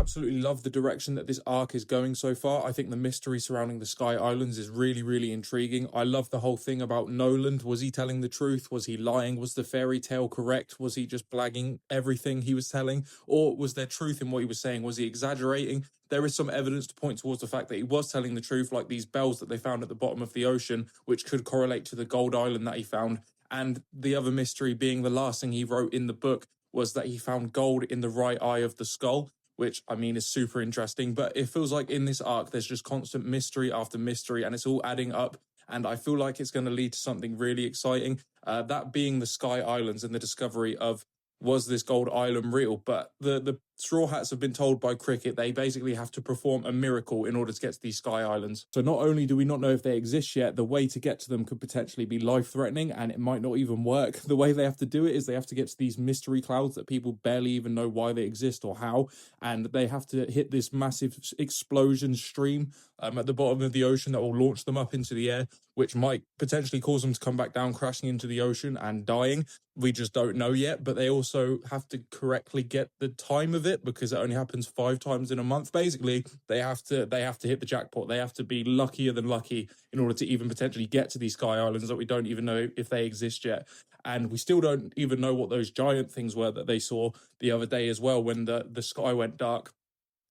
absolutely love the direction that this arc is going so far. I think the mystery surrounding the Sky Islands is really, really intriguing. I love the whole thing about Noland. Was he telling the truth? Was he lying? Was the fairy tale correct? Was he just blagging everything he was telling? Or was there truth in what he was saying? Was he exaggerating? There is some evidence to point towards the fact that he was telling the truth, like these bells that they found at the bottom of the ocean, which could correlate to the gold island that he found. And the other mystery being the last thing he wrote in the book was that he found gold in the right eye of the skull, which, I mean, is super interesting. But it feels like in this arc, there's just constant mystery after mystery, and it's all adding up. And I feel like it's going to lead to something really exciting, that being the Sky Islands and the discovery of, was this gold island real? But the Straw Hats have been told by Cricket they basically have to perform a miracle in order to get to these Sky Islands. So not only do we not know if they exist yet, the way to get to them could potentially be life-threatening, and it might not even work. The way they have to do it is they have to get to these mystery clouds that people barely even know why they exist or how, and they have to hit this massive explosion stream at the bottom of the ocean that will launch them up into the air, which might potentially cause them to come back down, crashing into the ocean and dying. We just don't know yet, but they also have to correctly get the time of it because it only happens 5 times in a month. Basically, they have to hit the jackpot. They have to be luckier than lucky in order to even potentially get to these Sky Islands that we don't even know if they exist yet. And we still don't even know what those giant things were that they saw the other day as well when the sky went dark.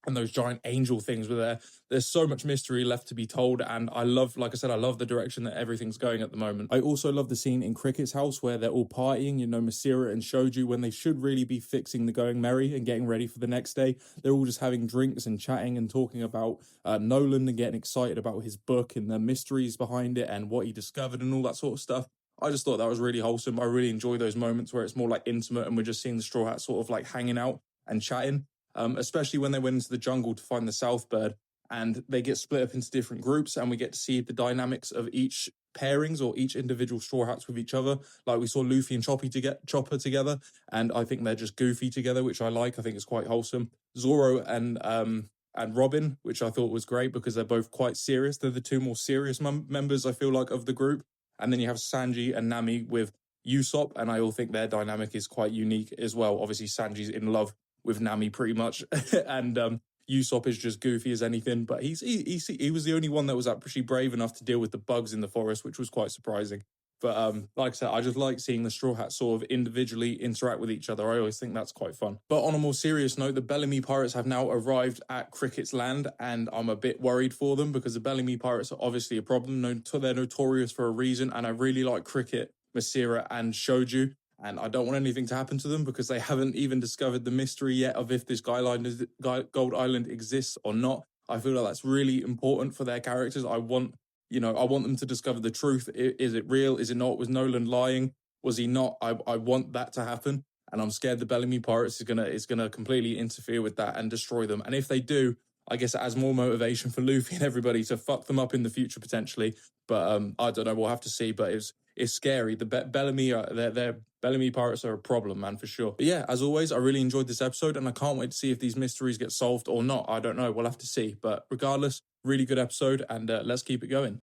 And those giant angel things were there. There's so much mystery left to be told. And I love, like I said, I love the direction that everything's going at the moment. I also love the scene in Cricket's house where they're all partying, Masira and Shoju, when they should really be fixing the going merry and getting ready for the next day. They're all just having drinks and chatting and talking about Noland and getting excited about his book and the mysteries behind it and what he discovered and all that sort of stuff. I just thought that was really wholesome. I really enjoy those moments where it's more like intimate and we're just seeing the Straw Hats sort of like hanging out and chatting. Especially when they went into the jungle to find the Southbird and they get split up into different groups and we get to see the dynamics of each pairings or each individual Straw Hats with each other. Like we saw Luffy and Chopper together, and I think they're just goofy together, which I like. I think it's quite wholesome. Zoro and Robin, which I thought was great because they're both quite serious. They're the two more serious members, I feel like, of the group. And then you have Sanji and Nami with Usopp, and I all think their dynamic is quite unique as well. Obviously, Sanji's in love with Nami pretty much, and Usopp is just goofy as anything, but he was the only one that was actually brave enough to deal with the bugs in the forest, which was quite surprising. But like I said, I just like seeing the Straw Hats sort of individually interact with each other. I always think that's quite fun. But on a more serious note, the Bellamy Pirates have now arrived at Cricket's land, and I'm a bit worried for them because the Bellamy Pirates are obviously a problem. They're notorious for a reason, and I really like Cricket, Masira, and Shoju. And I don't want anything to happen to them because they haven't even discovered the mystery yet of if this gold island exists or not. I feel like that's really important for their characters. I want them to discover the truth. Is it real? Is it not? Was Noland lying? Was he not? I want that to happen. And I'm scared the Bellamy Pirates is gonna completely interfere with that and destroy them. And if they do, I guess it adds more motivation for Luffy and everybody to fuck them up in the future potentially. But I don't know. We'll have to see. But it's scary. The Bellamy Pirates are a problem, man, for sure. But yeah, as always, I really enjoyed this episode, and I can't wait to see if these mysteries get solved or not. I don't know. We'll have to see. But regardless, really good episode, and let's keep it going.